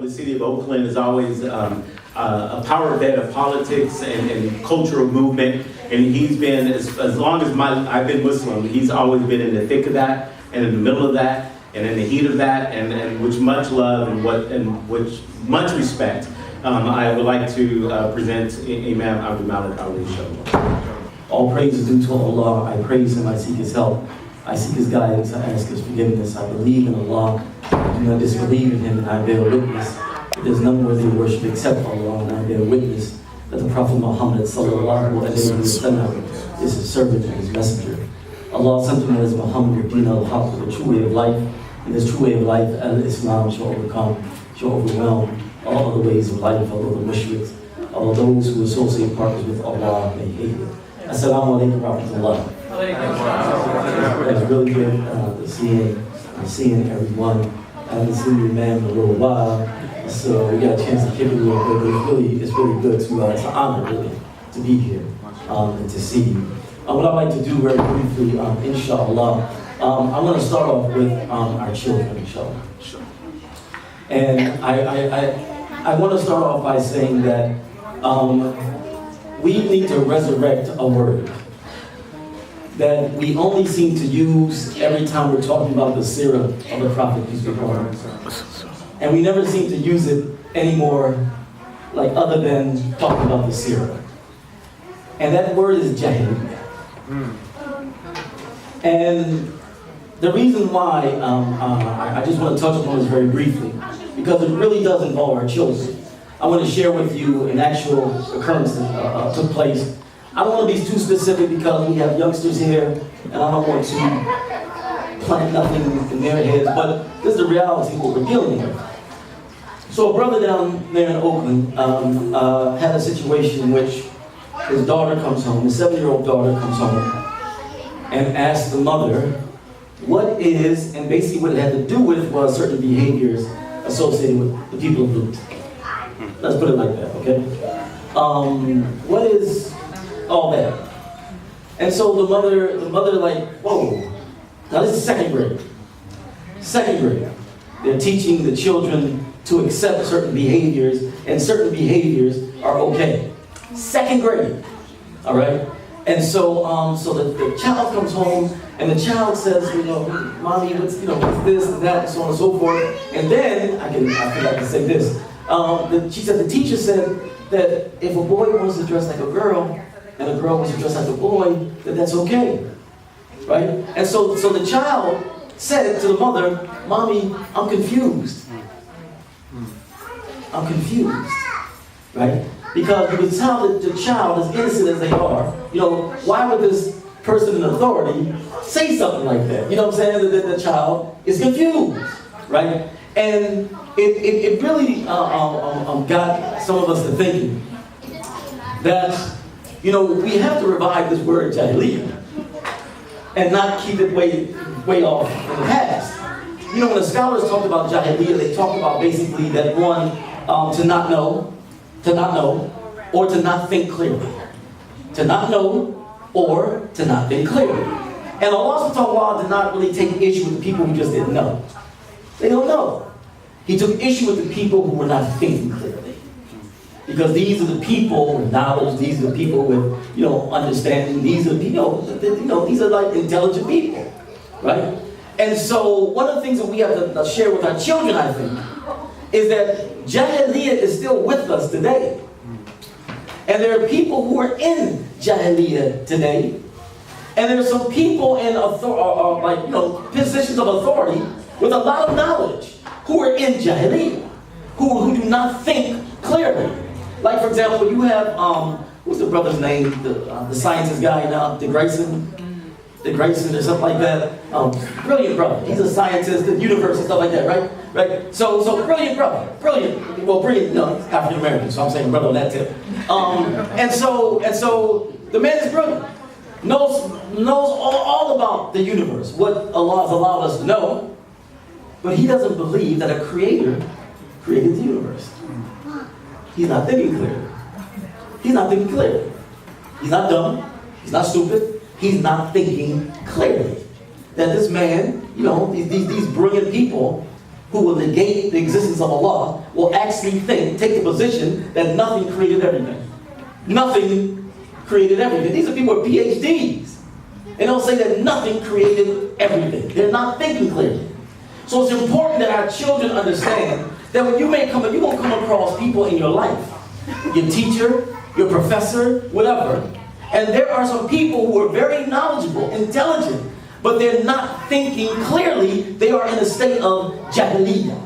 The city of Oakland is always a power bed of politics and cultural movement, and he's been, as long as I've been Muslim, he's always been in the thick of that, and in the middle of that, and in the heat of that, and with much love and with much respect. I would like to present Amir Abdul Malik. All praise is due to Allah. I praise Him, I seek His help. I seek His guidance, I ask His forgiveness. I believe in Allah, I do not disbelieve in Him, and I bear witness that there's none worthy of worship except Allah, and I bear witness that the Prophet Muhammad sallallahu alayhi wa sallam is His servant and His messenger. Allah sent him as Muhammad, Din al-Haq, the true way of life, and this true way of life, al-Islam, shall overwhelm all other ways of life, although the mushriks, all those who associate partners with Allah, may hate it. Assalamu alaikum wa rahmatullah. It's really good seeing everyone. I haven't seen you, man, in a little while, so we got a chance to kick it a little bit. It's really good to, it's an honor, really, to be here and to see you. What I'd like to do very briefly, inshallah, I want to start off with our children, inshallah. And I want to start off by saying that we need to resurrect a word that we only seem to use every time we're talking about the seerah of the Prophet, peace be upon him. And we never seem to use it anymore, like other than talking about the seerah. And that word is jahiliyyah. And the reason why I just want to touch upon this very briefly, because it really does involve our children. I want to share with you an actual occurrence that took place. I don't want to be too specific because we have youngsters here, and I don't want to plant nothing in their heads, but this is the reality of what we're dealing with. So a brother down there in Oakland had a situation in which his daughter comes home, his 7-year-old daughter comes home, and asks the mother what is, and basically what it had to do with was certain behaviors associated with the people of Lut. Let's put it like that, okay? What is all that? And so the mother like, whoa, now this is second grade. Second grade. They're teaching the children to accept certain behaviors, and certain behaviors are okay. Second grade, all right? And so, so the child comes home, and the child says, Mommy, what's this and that, and so on and so forth. And then I feel like I can say this. She said the teacher said that if a boy wants to dress like a girl, and a girl wants to dress like a boy, that that's okay, right? And so the child said to the mother, Mommy, I'm confused. I'm confused, right? Because you can tell that the child, as innocent as they are, why would this person in authority say something like that? You know what I'm saying? That the child is confused, right? And it really got some of us to thinking that, we have to revive this word jahiliyyah and not keep it way off in the past. When the scholars talked about jahiliyyah, they talked about basically that one, to not know, or to not think clearly. To not know, or to not think clearly. And Allah subhanahu wa ta'ala did not really take issue with the people who just didn't know. They don't know. He took issue with the people who were not thinking clearly. Because these are the people with knowledge, these are the people with, understanding, these are these are like intelligent people, right? And so one of the things that we have to share with our children, I think, is that jahiliyyah is still with us today. And there are people who are in jahiliyyah today. And there are some people in positions of authority with a lot of knowledge who are in jahiliyyah, who do not think clearly. Like, for example, you have, what's the brother's name? The scientist guy now, DeGrayson or something like that. Brilliant brother. He's a scientist, the universe and stuff like that, right? Right. So brilliant brother. Brilliant. Well, brilliant. African American. So I'm saying brother on that tip. And so the man is brilliant. Knows all about the universe, what Allah has allowed us to know, but he doesn't believe that a creator created the universe. He's not thinking clearly. He's not thinking clearly. He's not dumb. He's not stupid. He's not thinking clearly. That this man, these brilliant people who will negate the existence of Allah will actually take the position that nothing created everything. Nothing created everything. These are people with PhDs. And they'll say that nothing created everything. They're not thinking clearly. So it's important that our children understand that when you're going to come across people in your life, your teacher, your professor, whatever, and there are some people who are very knowledgeable, intelligent, but they're not thinking clearly. They are in a state of jahiliyyah.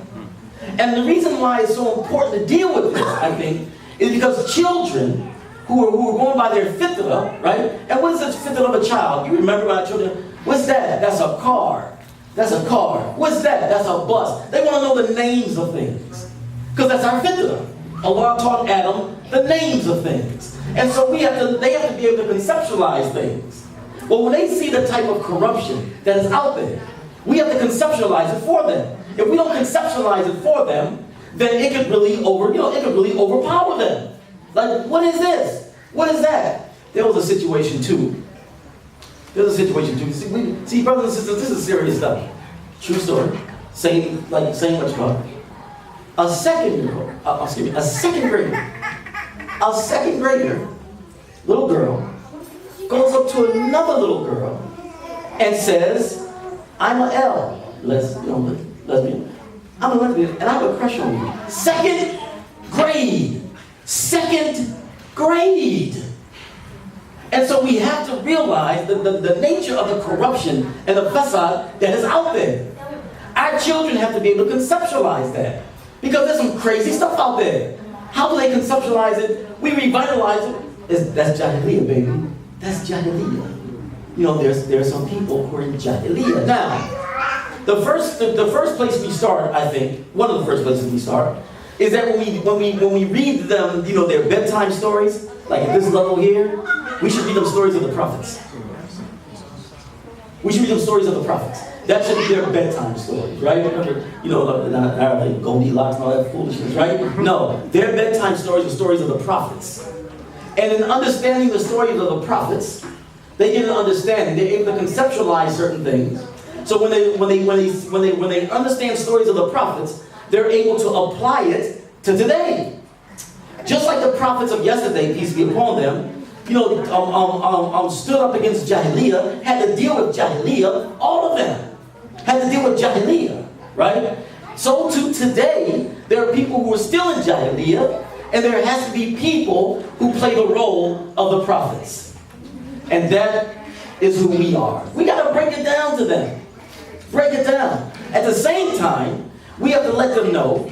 And the reason why it's so important to deal with this, I think, is because children who are going by their fitrah, right? And what is the fitrah of a child? You remember my children, what's that? That's a car. That's a car. What's that? That's a bus. They want to know the names of things. Because that's our fitrah. Allah taught Adam the names of things. And so they have to be able to conceptualize things. Well, when they see the type of corruption that is out there, we have to conceptualize it for them. If we don't conceptualize it for them, then it could really overpower them. Like, what is this? What is that? There was a situation too. See, brothers and sisters, this is serious stuff. True story. Saying what you call a second grader, little girl, goes up to another little girl and says, I'm a L, lesbian. I'm a lesbian and I have a crush on you. Second grade. And so we have to realize the nature of the corruption and the facade that is out there. Our children have to be able to conceptualize that. Because there's some crazy stuff out there. How do they conceptualize it? We revitalize it. That's jahiliyyah, baby. That's jahiliyyah. There's some people who are in jahiliyyah. Now, the first place we start, I think, one of the first places we start, is that when we read them, their bedtime stories, like at this level here, we should read them stories of the prophets. We should read them stories of the prophets. That should be their bedtime stories, right? Remember, like Goldilocks and all that foolishness, right? No, their bedtime stories are stories of the prophets. And in understanding the stories of the prophets, they get an understanding. They're able to conceptualize certain things. So when they understand stories of the prophets, they're able to apply it to today. Just like the prophets of yesterday, peace be upon them, stood up against jahiliyyah, had to deal with jahiliyyah, all of them had to deal with jahiliyyah, right? So too today, there are people who are still in jahiliyyah, and there has to be people who play the role of the prophets. And that is who we are. We got to break it down to them. Break it down. At the same time, we have to let them know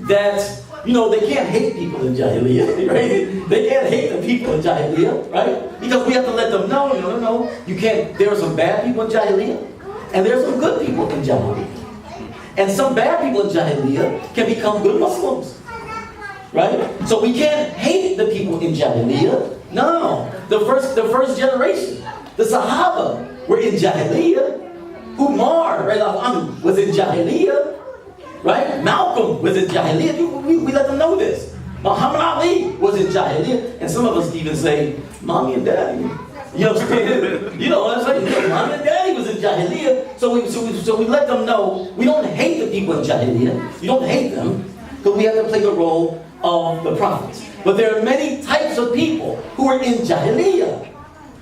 that they can't hate people in jahiliyyah, right? They can't hate the people in jahiliyyah, right? Because we have to let them know, no, you can't. There are some bad people in jahiliyyah, and there are some good people in jahiliyyah. And some bad people in jahiliyyah can become good Muslims, right? So we can't hate the people in jahiliyyah. No, the first generation, the Sahaba were in jahiliyyah. Umar, was in jahiliyyah. Right? Malcolm was in jahiliyyah. We let them know this. Muhammad Ali was in jahiliyyah. And some of us even say, mommy and daddy. You know what I'm saying? Mommy and daddy was in jahiliyyah. So we let them know we don't hate the people in jahiliyyah. We don't hate them. Because we have to play the role of the prophets. But there are many types of people who are in jahiliyyah.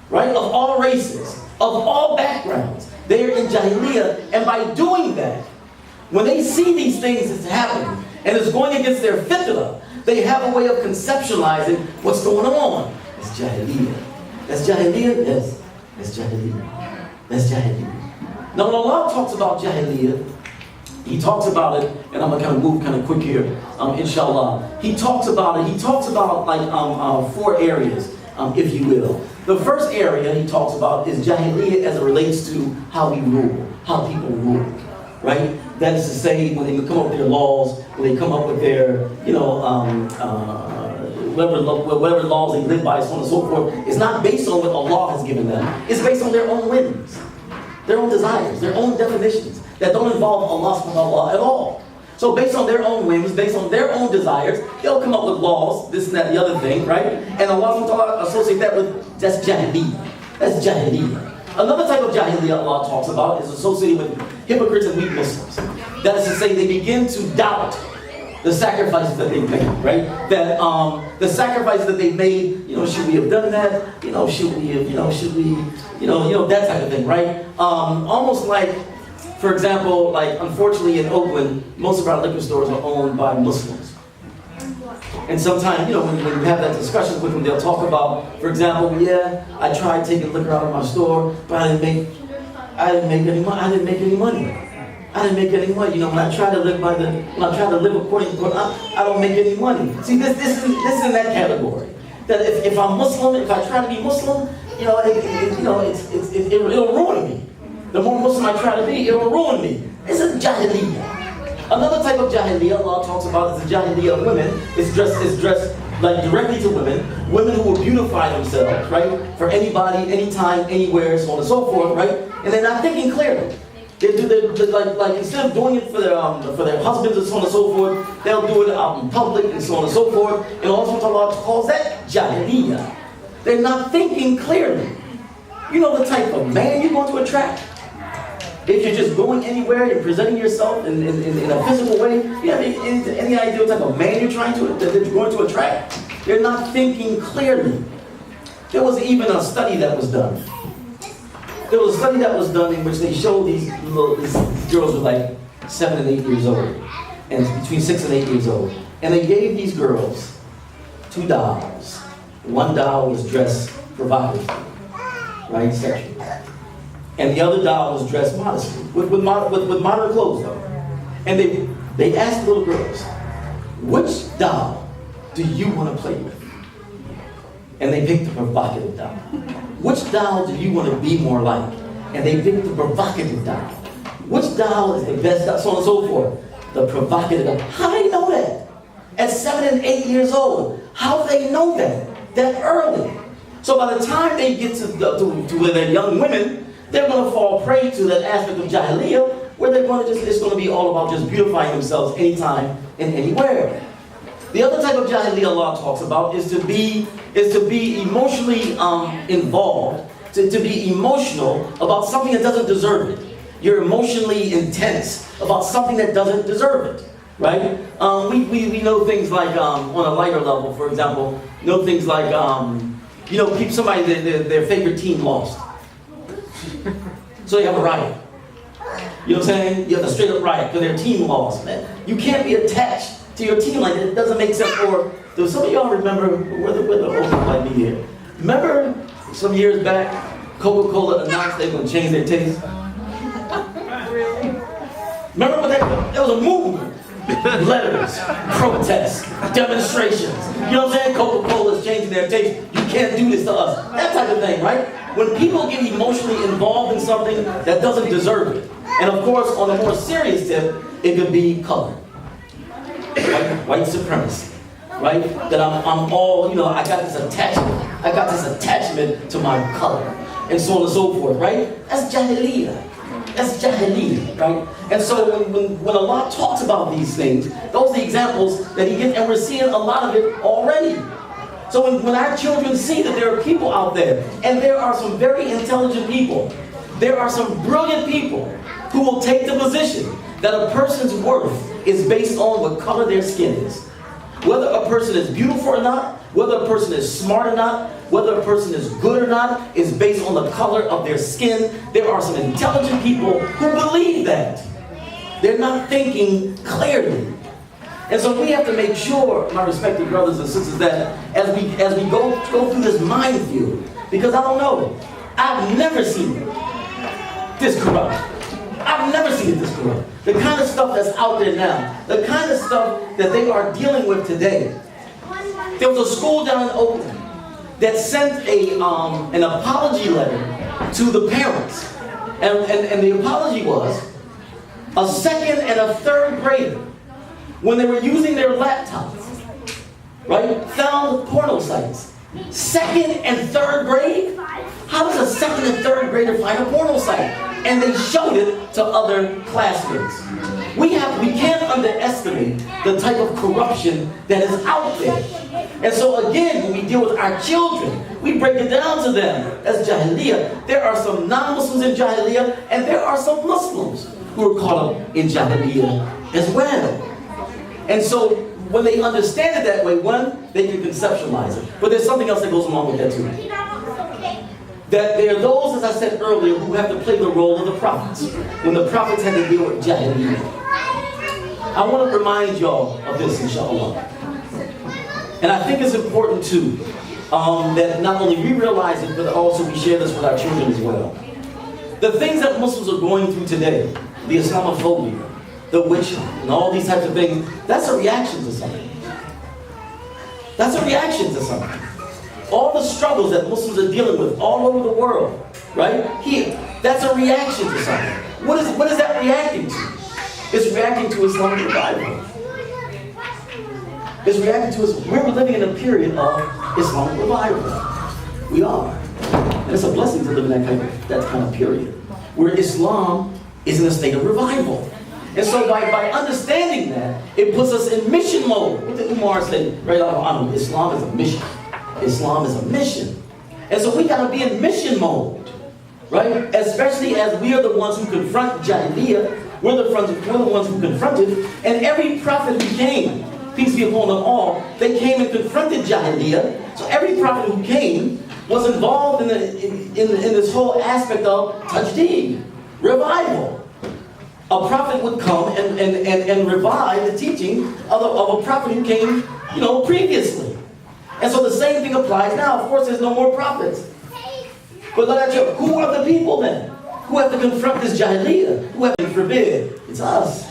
Right? Of all races. Of all backgrounds. They are in jahiliyyah. And by doing that, when they see these things that's happening, and it's going against their fitrah, they have a way of conceptualizing what's going on. It's jahiliyyah. That's jahiliyyah? Yes. That's jahiliyyah. That's jahiliyyah. Now when Allah talks about jahiliyyah, He talks about it, and I'm going to move kind of quick here, inshallah. He talks about like 4 areas, if you will. The first area he talks about is jahiliyyah as it relates to how we rule, how people rule. Right? That is to say, when they come up with their laws, when they come up with their, whatever laws they live by, so on and so forth, it's not based on what Allah has given them. It's based on their own whims, their own desires, their own definitions that don't involve Allah subhanahu wa ta'ala at all. So based on their own whims, based on their own desires, they'll come up with laws, this and that, the other thing, right? And Allah subhanahu wa ta'ala associate that with, that's jahiliyyah. That's jahiliyyah. Another type of jahiliyyah Allah talks about is associated with hypocrites and weak Muslims. That is to say, they begin to doubt the sacrifices that they've made, right? That the sacrifices that they've made, should we have done that? Should we have, that type of thing, right? Almost like, for example, like unfortunately in Oakland, most of our liquor stores are owned by Muslims. And sometimes, when you have that discussion with them, they'll talk about, for example, yeah, I tried taking liquor out of my store, but I didn't make any money. I didn't make any money. When I try to live according to Quran, I don't make any money. See, this is in that category. That if I'm Muslim, if I try to be Muslim, it'll ruin me. The more Muslim I try to be, it'll ruin me. It's a jahiliyyah. Another type of jahiliyyah Allah talks about is the jahiliyyah of women. It's dressed like directly to women who will beautify themselves, right? For anybody, anytime, anywhere, so on and so forth, right? And they're not thinking clearly. They like instead of doing it for their husbands and so on and so forth, they'll do it out in public and so on and so forth. And also Allah calls that jahiliyyah. They're not thinking clearly. You know the type of man you're going to attract. If you're just going anywhere and presenting yourself in a physical way, you have any idea what type of man that you're going to attract? They're not thinking clearly. There was even a study that was done. There was a study that was done in which they showed these girls were like 7 and 8 years old, and between 6 and 8 years old, and they gave these girls 2 dolls. One doll was dressed provocatively, right, sexually. And the other doll was dressed modestly, with modern clothes though. And they asked the little girls, which doll do you want to play with? And they picked the provocative doll. Which doll do you want to be more like? And they picked the provocative doll. Which doll is the best doll? So on and so forth. The provocative doll. How do they know that? At 7 and 8 years old. How do they know that early? So by the time they get to where they're young women, they're going to fall prey to that aspect of jahiliyyah, where it's going to be all about just beautifying themselves anytime and anywhere. The other type of jahiliyyah Allah talks about is to be emotionally involved, to be emotional about something that doesn't deserve it. You're emotionally intense about something that doesn't deserve it, right? We know things like, on a lighter level, for example, things like, keep somebody, their favorite team lost. So you have a riot. You know what I'm saying? You have a straight up riot because their team lost, man. You can't be attached to your team like that. It doesn't make sense. Or do some of y'all remember, where the older might be here? Remember some years back, Coca-Cola announced they were going to change their taste? Remember what that was a movement. Letters, protests, demonstrations. You know what I'm saying? Coca-Cola is changing their taste. You can't do this to us. That type of thing, right? When people get emotionally involved in something that doesn't deserve it. And of course, on a more serious tip, it could be color. White supremacy. Right? That I'm all, I got this attachment to my color. And so on and so forth, right? That's jahiliyyah. Right? And so when Allah talks about these things, those are the examples that He gives, and we're seeing a lot of it already. So when our children see that there are people out there, and there are some very intelligent people, there are some brilliant people who will take the position that a person's worth is based on what color their skin is. Whether a person is beautiful or not, whether a person is smart or not, whether a person is good or not, is based on the color of their skin. There are some intelligent people who believe that. They're not thinking clearly. And so we have to make sure, my respected brothers and sisters, that as we go through this minefield, because I don't know, I've never seen it this corrupt. I've never seen it this corrupt. The kind of stuff that's out there now, the kind of stuff that they are dealing with today. There was a school down in Oakland that sent an apology letter to the parents. And the apology was a second and a third grader, when they were using their laptops, right, found porno sites. Second and third grade? How does a second and third grader find a porno site? And they showed it to other classmates. We can't underestimate the type of corruption that is out there. And so again, when we deal with our children, we break it down to them as Jahiliyyah. There are some non-Muslims in Jahiliyyah, and there are some Muslims who are caught up in Jahiliyyah as well. And so when they understand it that way, one, they can conceptualize it. But there's something else that goes along with that too. That there are those, as I said earlier, who have to play the role of the prophets when the prophets had to deal with Jahiliyyah. I want to remind y'all of this, inshallah. And I think it's important too, that not only we realize it, but also we share this with our children as well. The things that Muslims are going through today, the Islamophobia, the witch hunt, and all these types of things, that's a reaction to something. That's a reaction to something. All the struggles that Muslims are dealing with all over the world, right? Here, that's a reaction to something. What is that reacting to? It's reacting to Islamic revival. It's reacting to us. We're living in a period of Islamic revival. We are. And it's a blessing to live in that kind of period, where Islam is in a state of revival. And so by understanding that, it puts us in mission mode. What did Umar say? Right on, Islam is a mission. Islam is a mission. And so we got to be in mission mode, right? Especially as we are the ones who confront Jahiliyyah. We're the ones who confronted. And every prophet who came, peace be upon them all, they came and confronted Jahiliyyah. So every prophet who came was involved in this whole aspect of tajdeed, revival. A prophet would come and revive the teaching of a prophet who came, previously. And so the same thing applies now. Of course, there's no more prophets. But look at you. Who are the people then? Who have to confront this Jahiliyyah? Who have to forbid? It's us.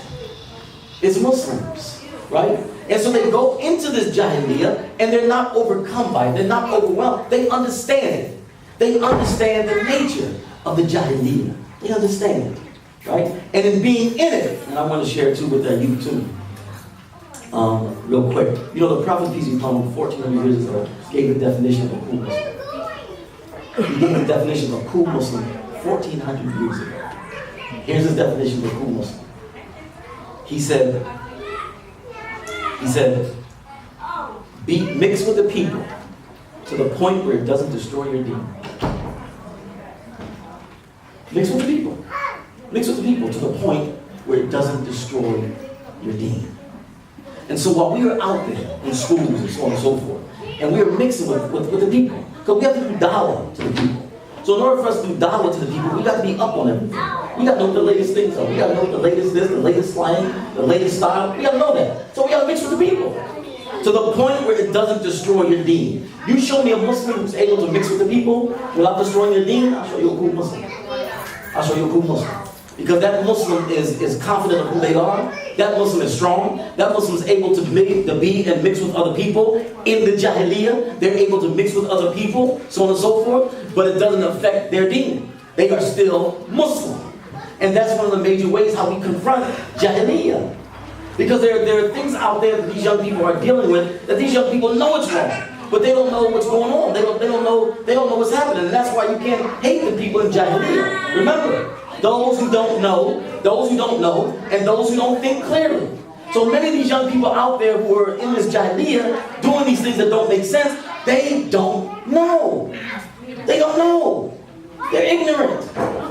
It's Muslims, right? And so they go into this Jahiliyyah and they're not overcome by it. They're not overwhelmed. They understand it. They understand the nature of the Jahiliyyah. They understand it, right? And in being in it, and I want to share it too with you too. Real quick. The Prophet, peace be upon him, 1400 years ago, gave the definition of a cool Muslim. He gave the definition of a cool Muslim 1400 years ago. Here's his definition of a cool Muslim. He said, be mixed with the people to the point where it doesn't destroy your deen. Mix with the people. Mix with the people to the point where it doesn't destroy your deen. And so while we are out there in schools and so on and so forth, and we are mixing with the people, because we have to do dawah to the people. So in order for us to do dawah to the people, we got to be up on everything. We got to know what the latest things are. We got to know what the latest this, the latest slang, the latest style. We got to know that. So we got to mix with the people to the point where it doesn't destroy your deen. You show me a Muslim who's able to mix with the people without destroying your deen, I'll show you a cool Muslim. I'll show you a cool Muslim. Because that Muslim is confident of who they are. That Muslim is strong. That Muslim is able to be and mix with other people. In the Jahiliyyah, they're able to mix with other people, so on and so forth, but it doesn't affect their deen. They are still Muslim. And that's one of the major ways how we confront Jahiliyyah. Because there are things out there that these young people are dealing with that these young people know it's wrong, but they don't know what's going on. They don't know what's happening. And that's why you can't hate the people in Jahiliyyah. Remember, those who don't know, and those who don't think clearly. So many of these young people out there who are in this Jahiliyyah, doing these things that don't make sense, they don't know. They don't know. They're ignorant.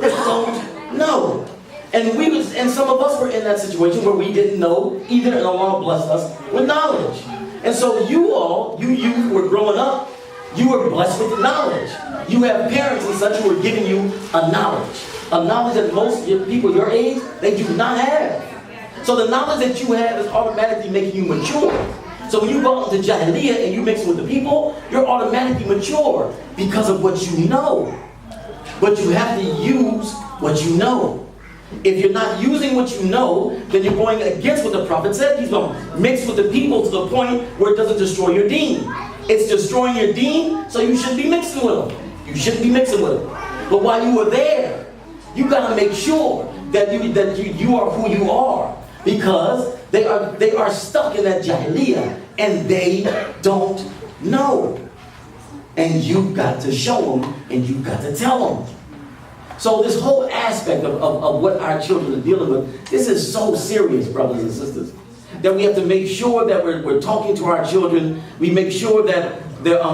They don't know. And some of us were in that situation where we didn't know either, and Allah blessed us with knowledge. And so you youth who were growing up, you were blessed with knowledge. You have parents and such who are giving you a knowledge that most people your age, they do not have. So the knowledge that you have is automatically making you mature. So when you go into Jahiliyyah and you mix with the people, you're automatically mature because of what you know. But you have to use what you know. If you're not using what you know, then you're going against what the Prophet said. He's going to mix with the people to the point where it doesn't destroy your deen. It's destroying your deen, so you shouldn't be mixing with them. You shouldn't be mixing with them. But while you are there, you got to make sure that you are who you are, because they are stuck in that Jahiliyyah and they don't know. And you've got to show them and you've got to tell them. So this whole aspect of what our children are dealing with, this is so serious, brothers and sisters. that we have to make sure that we're talking to our children. We make sure that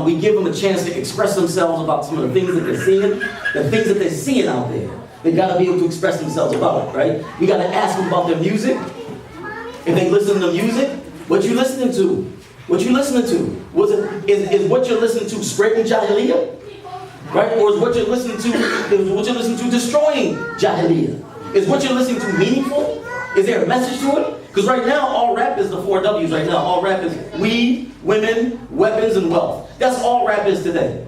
we give them a chance to express themselves about some of the things that they're seeing, the things that they're seeing out there. They got to be able to express themselves about it, right? We got to ask them about their music. If they listen to music, what you listening to? What you listening to? Is what you're listening to spreading Jahiliyyah? Right? Or is what you're listening to destroying Jahiliyyah? Is what you're listening to meaningful? Is there a message to it? Because right now, all rap is the 4 W's right now. All rap is weed, women, weapons, and wealth. That's all rap is today.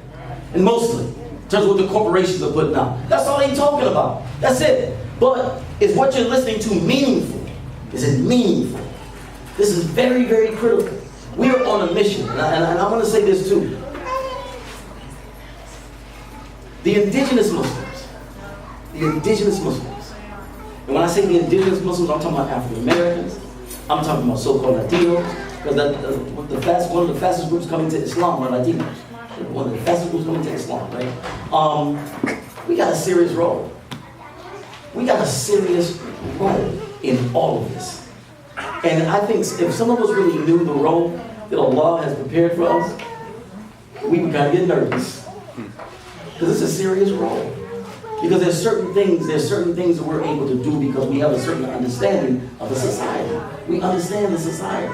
And mostly, in terms of what the corporations are putting out. That's all they're talking about. That's it. But is what you're listening to meaningful? Is it meaningful? This is very, very critical. We are on a mission. And I want to say this too. The indigenous Muslims. And when I say the indigenous Muslims, I'm talking about African Americans. I'm talking about so-called Latinos. Because one of the fastest groups coming to Islam are Latinos. One of the fastest groups coming to Islam, right? We got a serious role. We got a serious role in all of this. And I think if some of us really knew the role that Allah has prepared for us, we would kind of get nervous. Because it's a serious role. Because there's certain things that we're able to do because we have a certain understanding of the society. We understand the society.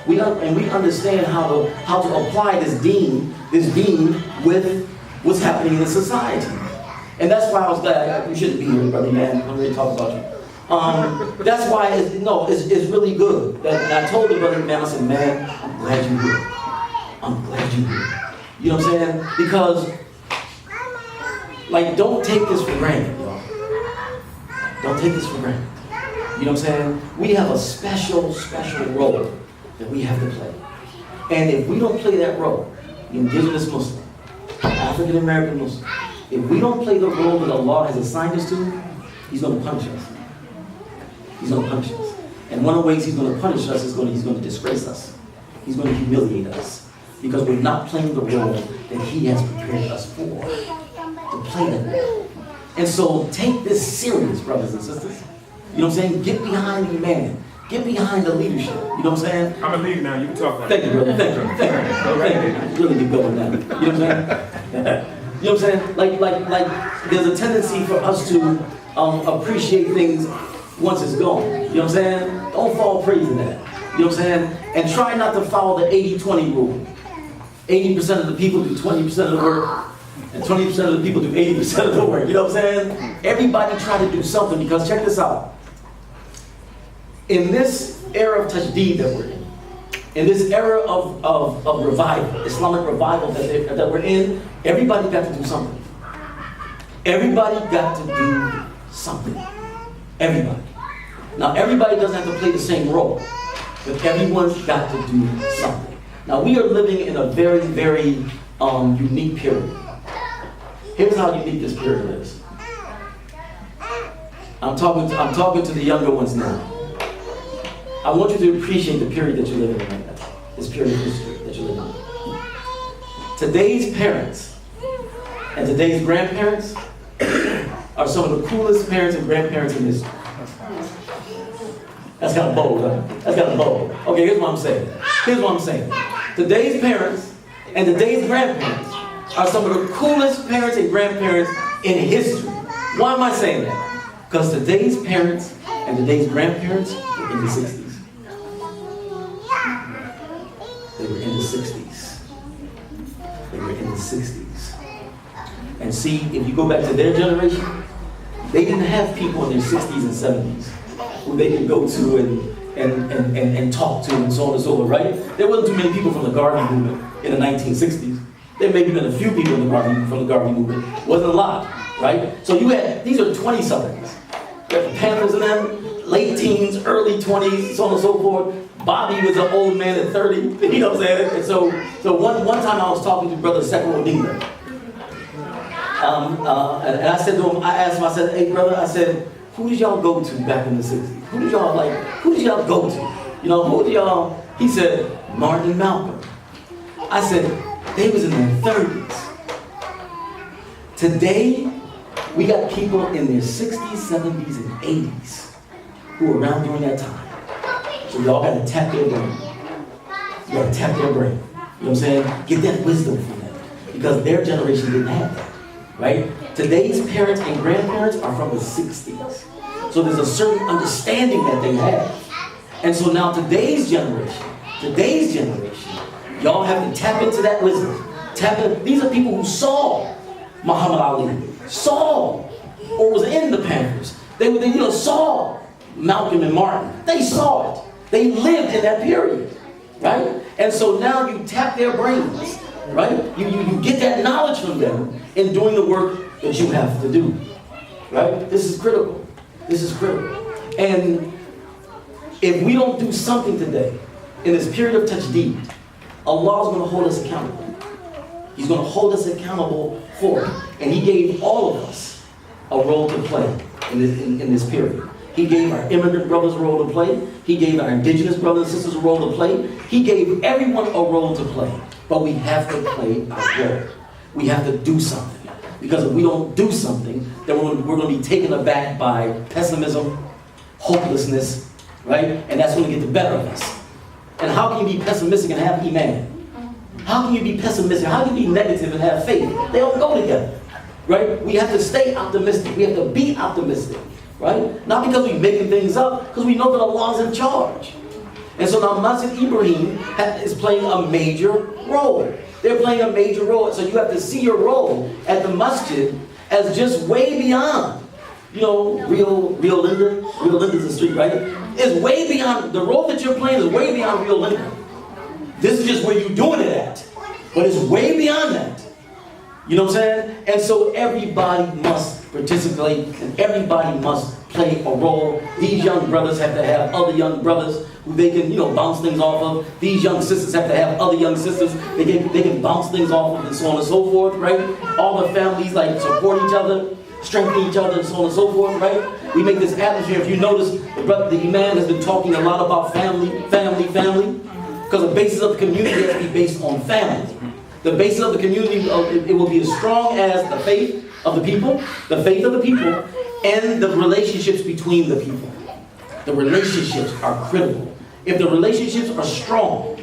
We understand how to apply this deen with what's happening in the society. And that's why I was glad. You shouldn't be here, brother man. I'm ready to talk about you. That's why it's really good. That I told the brother man, I said, man, I'm glad you're here. I'm glad you're here. You know what I'm saying? Because, like, don't take this for granted, y'all. Don't take this for granted. You know what I'm saying? We have a special role that we have to play. And if we don't play that role, the indigenous Muslim, African American Muslim, if we don't play the role that Allah has assigned us to, He's going to punish us. He's going to punish us. And one of the ways He's going to punish us is He's going to disgrace us. He's going to humiliate us. Because we're not playing the role that He has prepared us for. To play that role. And so take this serious, brothers and sisters. You know what I'm saying? Get behind the man. Get behind the leadership. You know what I'm saying? I'm a leader now. You can talk. Thank you, brother. Thank you. Really get going now. You know what I'm saying? You know what I'm saying? Like there's a tendency for us to appreciate things once it's gone. You know what I'm saying? Don't fall prey to that. You know what I'm saying? And try not to follow the 80-20 rule. 80% of the people do 20% of the work, and 20% of the people do 80% of the work. You know what I'm saying? Everybody try to do something, because check this out. In this era of tajdeed that we're in this era of revival, Islamic revival that we're in, everybody got to do something. Everybody got to do something. Everybody. Now, everybody doesn't have to play the same role, but everyone's got to do something. Now, we are living in a very, very unique period. Here's how unique this period is. I'm talking to the younger ones now. I want you to appreciate the period that you're living in right now. This period of history that you're living in. Today's parents and today's grandparents are some of the coolest parents and grandparents in history. That's kind of bold, huh? That's kind of bold. Okay, here's what I'm saying. Today's parents and today's grandparents are some of the coolest parents and grandparents in history. Why am I saying that? Because today's parents and today's grandparents were in the 60s. They were in the 60s. They were in the 60s. And see, if you go back to their generation, they didn't have people in their 60s and 70s who they could go to and talk to and so on and so forth, right? There wasn't too many people from the Garvey movement in the 1960s. There may have been a few people from the Garvey movement. Wasn't a lot, right? So you had, these are 20-somethings. You have the Panthers in them, late teens, early 20s, so on and so forth. Bobby was an old man at 30, you know what I'm saying? And so one time I was talking to Brother Sekro Odinga. And I said to him, I asked him, I said, hey brother, I said, who did y'all go to back in the 60s? Who did y'all go to? You know, who did y'all, he said, Martin and Malcolm. I said, they was in their 30s. Today, we got people in their 60s, 70s, and 80s who were around during that time. So y'all gotta tap their brain. You gotta tap their brain. You know what I'm saying? Get that wisdom from them. Because their generation didn't have that, right? Today's parents and grandparents are from the 60s. So there's a certain understanding that they have. And so now today's generation, y'all have to tap into that wisdom. Tap in. These are people who saw Muhammad Ali, saw or was in the Panthers. They saw Malcolm and Martin. They saw it. They lived in that period, right? And so now you tap their brains, right? You get that knowledge from them in doing the work that you have to do, right? This is critical. This is critical. And if we don't do something today, in this period of tajdeed, Allah is going to hold us accountable. He's going to hold us accountable for it. And He gave all of us a role to play in this period. He gave our immigrant brothers a role to play. He gave our indigenous brothers and sisters a role to play. He gave everyone a role to play. But we have to play our role. We have to do something. Because if we don't do something, then we're going to be taken aback by pessimism, hopelessness, right? And that's going to get the better of us. And how can you be pessimistic and have iman? How can you be pessimistic? How can you be negative and have faith? They don't go together, right? We have to stay optimistic. We have to be optimistic, right? Not because we're making things up, because we know that Allah is in charge. And so now Masjid Ibrahim is playing a major role. They're playing a major role. So you have to see your role at the masjid as just way beyond, Rio Linda. Rio Linda's the street, right? It's way beyond, the role that you're playing is way beyond Rio Linda. This is just where you're doing it at. But it's way beyond that. You know what I'm saying? And so everybody must participate and everybody must play a role. These young brothers have to have other young brothers who they can, bounce things off of. These young sisters have to have other young sisters they can bounce things off of, and so on and so forth, right? All the families support each other, strengthen each other, and so on and so forth, right? We make this atmosphere. If you notice, the Imam has been talking a lot about family. Because the basis of the community has to be based on family. The basis of the community, it will be as strong as the faith of the people, and the relationships between the people. The relationships are critical. If the relationships are strong,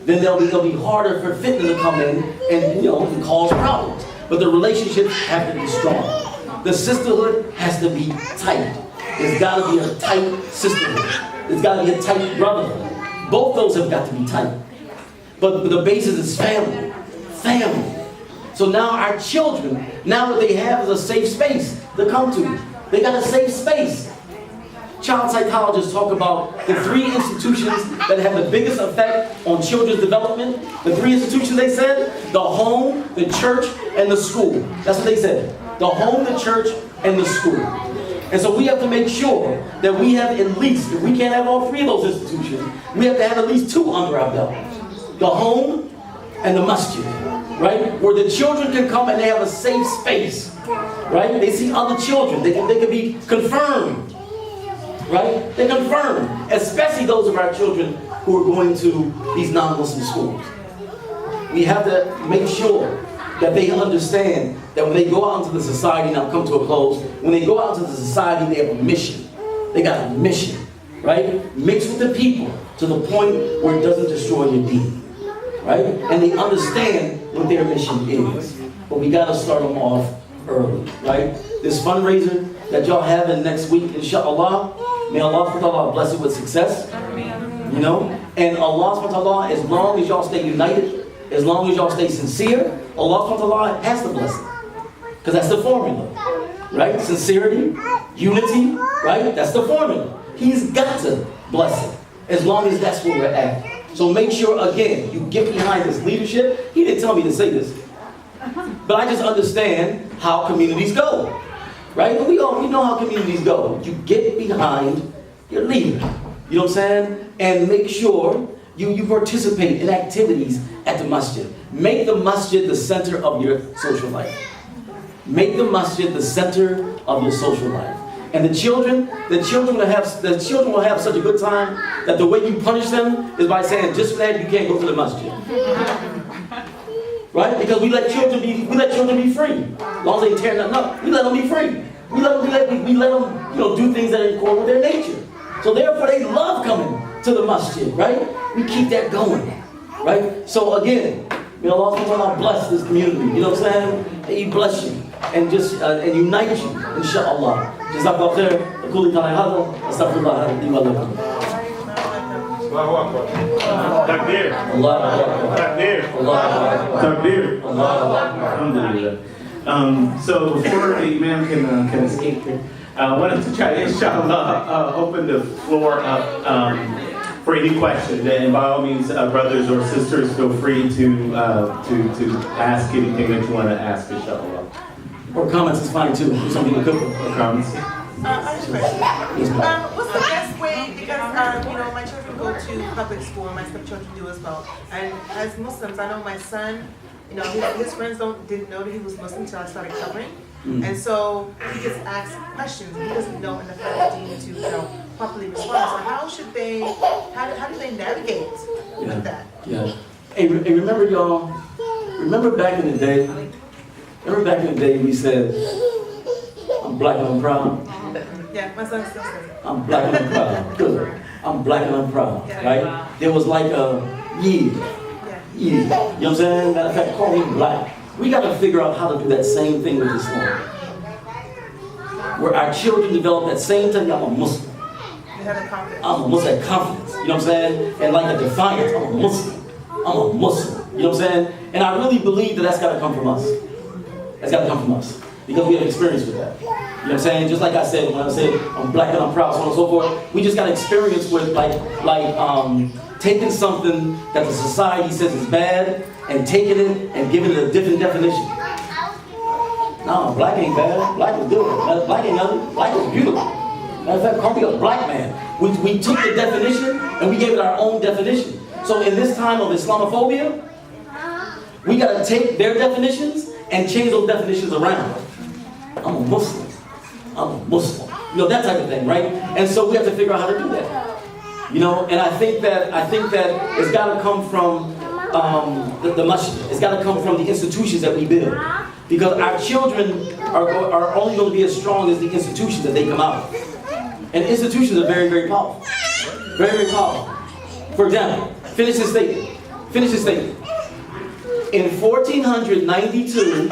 then it'll be harder for fitna to come in and cause problems. But the relationships have to be strong. The sisterhood has to be tight. There's got to be a tight sisterhood. There's got to be a tight brotherhood. Both those have got to be tight. But the basis is family. Family. So now our children, now what they have is a safe space to come to. They got a safe space. Child psychologists talk about the 3 institutions that have the biggest effect on children's development. The 3 institutions, they said: the home, the church, and the school. That's what they said. The home, the church, and the school. And so we have to make sure that we have at least, if we can't have all 3 of those institutions, we have to have at least 2 under our belt. The home and the masjid, right? Where the children can come and they have a safe space, right? They see other children. They can be confirmed, right? They confirm, especially those of our children who are going to these non-Muslim schools. We have to make sure that they understand that when they go out into the society, now come to a close, when they go out into the society, they have a mission. They got a mission, right? Mix with the people to the point where it doesn't destroy your deed, right? And they understand what their mission is. But we got to start them off early, right? This fundraiser that y'all have in next week, inshallah, may Allah subhanahu wa ta'ala bless it with success, and Allah subhanahu wa ta'ala, as long as y'all stay united, as long as y'all stay sincere, Allah subhanahu wa ta'ala has to bless it. Because that's the formula, right? Sincerity, unity, right? That's the formula. He's got to bless it, as long as that's where we're at. So make sure, again, you get behind this leadership. He didn't tell me to say this, but I just understand how communities go, right? We know how communities go. You get behind your leader, you know what I'm saying? And make sure you participate in activities at the masjid. Make the masjid the center of your social life. Make the masjid the center of your social life. And the children will have such a good time that the way you punish them is by saying, just for that you can't go to the masjid. Right? Because we let children be free. As long as they tear nothing up, we let them be free. We let them do things that are in accord with their nature. So therefore they love coming to the masjid, right? We keep that going, right? So again, may Allah subhanahu wa ta'ala bless this community, you know what I'm saying? He bless you and just and unite you, inshallah. Jazakallah khair, aqulu qawli hadha, astaghfirullah li wa lakum. Allahu Akbar. Takbir. Allahu Akbar. Takbir. Allahu Akbar. Takbir. Allahu Akbar. Alhamdulillah. So before the imam can escape here, I wanted to try to, inshallah, open the floor up for any questions. And by all means, brothers or sisters, feel free to ask anything that you want to ask, inshallah. Or comments is fine too. Some people could. Or comments? I have a question. What's the best way, because my children go to public school and my stepchildren do as well. And as Muslims, I know my son, his friends didn't know that he was Muslim until I started covering. And so he just asks questions. He doesn't know enough about the deen to properly respond. So how do they navigate with that? Yeah. Hey, remember y'all, remember back in the day we said, I'm black and I'm proud. Yeah, my son still says it. I'm black and I'm proud. Good. I'm black and I'm proud. Right? There was like a yeah. You know what I'm saying? Matter of fact, call him black. We got to figure out how to do that same thing with Islam. Where our children develop that same thing. I'm a Muslim. You have a confidence. I'm a Muslim. That confidence. You know what I'm saying? And like a defiance. I'm a Muslim. I'm a Muslim. You know what I'm saying? And I really believe that that's got to come from us. That's got to come from us. Because we have experience with that. You know what I'm saying? Just like I said, when I said I'm black and I'm proud, so on and so forth, we just got experience with taking something that the society says is bad and taking it and giving it a different definition. No, black ain't bad. Black is good. Black ain't nothing. Black is beautiful. Matter of fact, call me a black man. We took the definition and we gave it our own definition. So in this time of Islamophobia, we got to take their definitions and change those definitions around. I'm a Muslim. I'm a Muslim. You know, that type of thing, right? And so we have to figure out how to do that. You know, and I think that it's got to come from the masjid. It's got to come from the institutions that we build. Because our children are only going to be as strong as the institutions that they come out of. And institutions are very, very powerful. Very, very powerful. For example, finish this statement. Finish this statement. In 1492,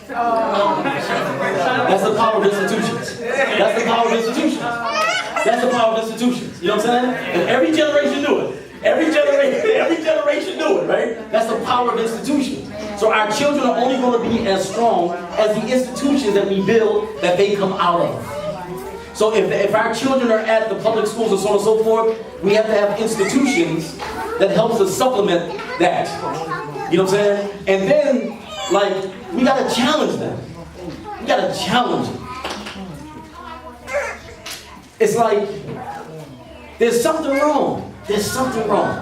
that's the power of institutions. That's the power of institutions. That's the power of institutions. You know what I'm saying? And every generation knew it. Every generation knew it, right? That's the power of institutions. So our children are only going to be as strong as the institutions that we build that they come out of. So if our children are at the public schools and so on and so forth, we have to have institutions that helps us supplement that. You know what I'm saying? And then, we got to challenge them. We got to challenge them. It's like, there's something wrong. There's something wrong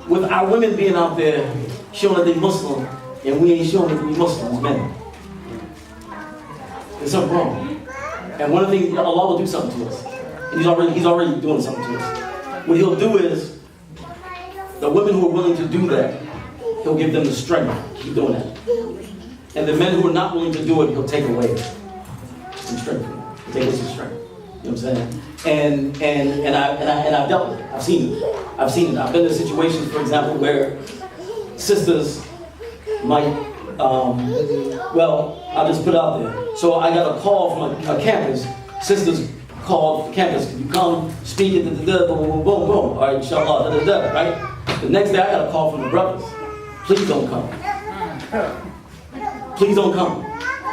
with our women being out there showing that they're Muslim, and we ain't showing that we Muslims, men. There's something wrong. And one of the things, Allah will do something to us. And He's already doing something to us. What He'll do is, the women who are willing to do that, He'll give them the strength to keep doing that. And the men who are not willing to do it, He'll take away some strength. He'll take away some strength. You know what I'm saying? And I've dealt with it. I've seen it. I've been in situations, for example, where sisters might, I'll just put it out there. So I got a call from a campus. Sisters called the campus. Can you come speak at boom, boom, boom, boom. All right, inshallah, right? The next day I got a call from the brothers. Please don't come. Please don't come.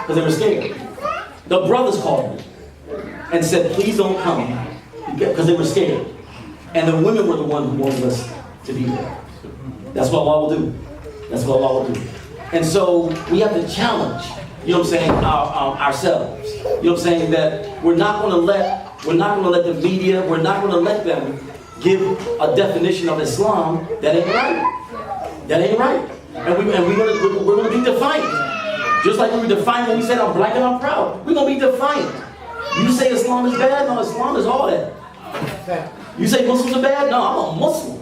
Because they were scared. The brothers called me and said, please don't come. Because they were scared. And the women were the ones who wanted us to be there. That's what Allah will do. That's what Allah will do. And so we have to challenge, you know what I'm saying, ourselves. You know what I'm saying? That we're not going to let the media, we're not going to let them give a definition of Islam that ain't right. That ain't right. And we're going to be defiant. Just like we were defiant when we said I'm black and I'm proud. We're going to be defiant. You say Islam is bad? No, Islam is all that. You say Muslims are bad? No, I'm a Muslim.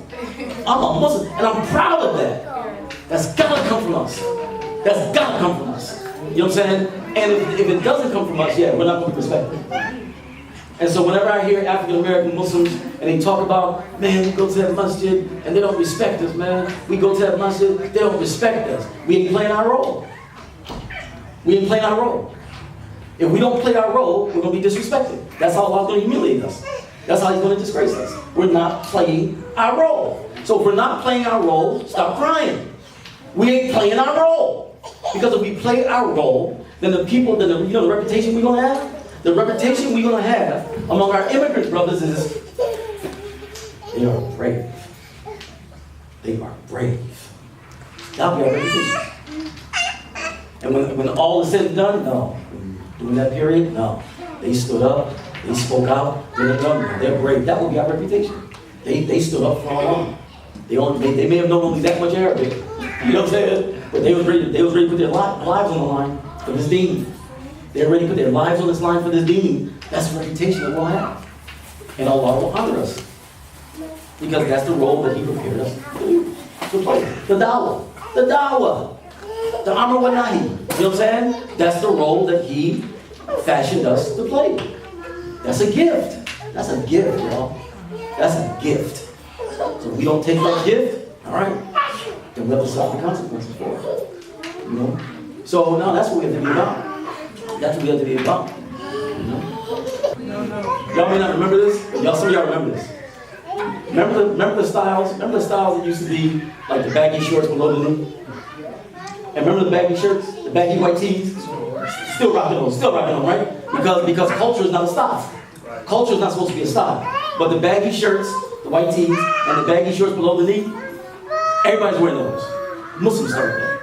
I'm a Muslim. And I'm proud of that. That's got to come from us. That's got to come from us. You know what I'm saying? And if it doesn't come from us, yeah, we're not going to be respected. And so whenever I hear African American Muslims and they talk about, man, we go to that masjid and they don't respect us, man. We go to that masjid, they don't respect us. We ain't playing our role. We ain't playing our role. If we don't play our role, we're going to be disrespected. That's how Allah's going to humiliate us. That's how He's going to disgrace us. We're not playing our role. So if we're not playing our role, stop crying. We ain't playing our role. Because if we play our role, then the people, the reputation we're going to have, the reputation we're going to have among our immigrant brothers is, they are brave. They are brave. That'll be our reputation. And when all is said and done, no. During that period, no. They stood up, they spoke out, they're brave. That will be our reputation. They stood up for Allah. They may have known only that much Arabic. You know what I'm saying? But they was ready to put their lives on the line for this deen. They're ready to put their lives on this line for this deen. That's the reputation that we'll have. And Allah will honor us. Because that's the role that He prepared us to play. The dawah. The dawah. The Amr wa Nahi. You know what I'm saying? That's the role that He fashioned us to play. That's a gift. That's a gift, y'all. That's a gift. So if we don't take that gift, all right, then we'll have to suffer the consequences for it. You know? So now that's what we have to be about. That's what we have to be about. You know? Y'all may not remember this. Some of y'all remember this. Remember the styles? Remember the styles that used to be like the baggy shorts below the knee? And remember the baggy shirts? The baggy white tees? Still rocking those, right? Because culture is not a style. Culture is not supposed to be a style. But the baggy shirts, the white tees, and the baggy shorts below the knee, everybody's wearing those. Muslims started that.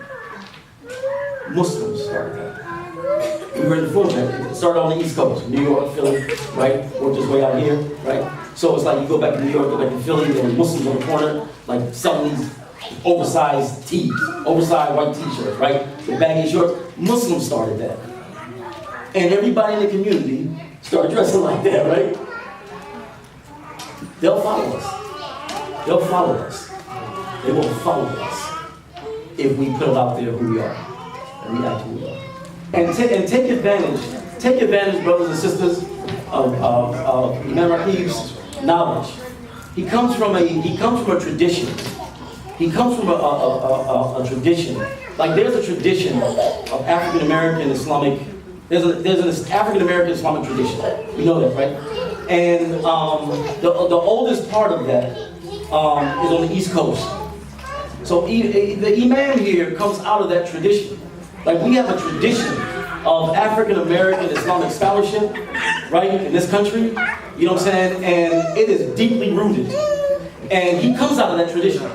Muslims started that. We were in the form that it started on the East Coast, New York, Philly, right? Worked its way out here, right? So it's like you go back to New York, go back to Philly, there were Muslims on the corner, like selling these oversized tees, oversized white t-shirts, right? The baggy shorts. Muslims started that. And everybody in the community started dressing like that, right? They'll follow us. They'll follow us. They will follow us if we put it out there who we are and we act who we are. And take advantage, brothers and sisters, of Imam Raqib's knowledge. He comes from a tradition. He comes from a tradition. Like there's a tradition of African American Islamic. There's an African American Islamic tradition. You know that, right? And the oldest part of that is on the East Coast. So the Imam here comes out of that tradition. Like we have a tradition of African American Islamic scholarship, right, in this country. You know what I'm saying? And it is deeply rooted. And he comes out of that tradition.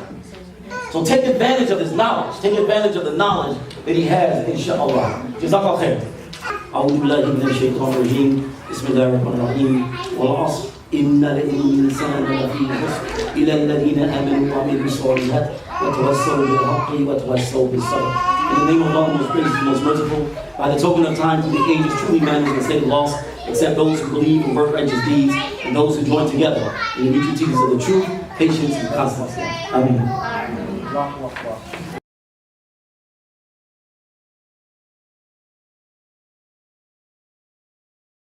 So take advantage of his knowledge. Take advantage of the knowledge that he has, inshallah. Jazakallah khair. أعوذ بالله من الشيطان الرجيم بسم الله الرحمن الرحيم والعصر إن الإنسان لفي خسر إلى الذين آمنوا وعملوا الصالحات وتواصوا بالحق وتواصوا بالصبر. In the name of Allah, most gracious and most merciful, by the token of time through the ages, truly man is in a state of loss, except those who believe and work righteous deeds, and those who join together in the mutual teachings of the truth, patience, and constancy. Amen.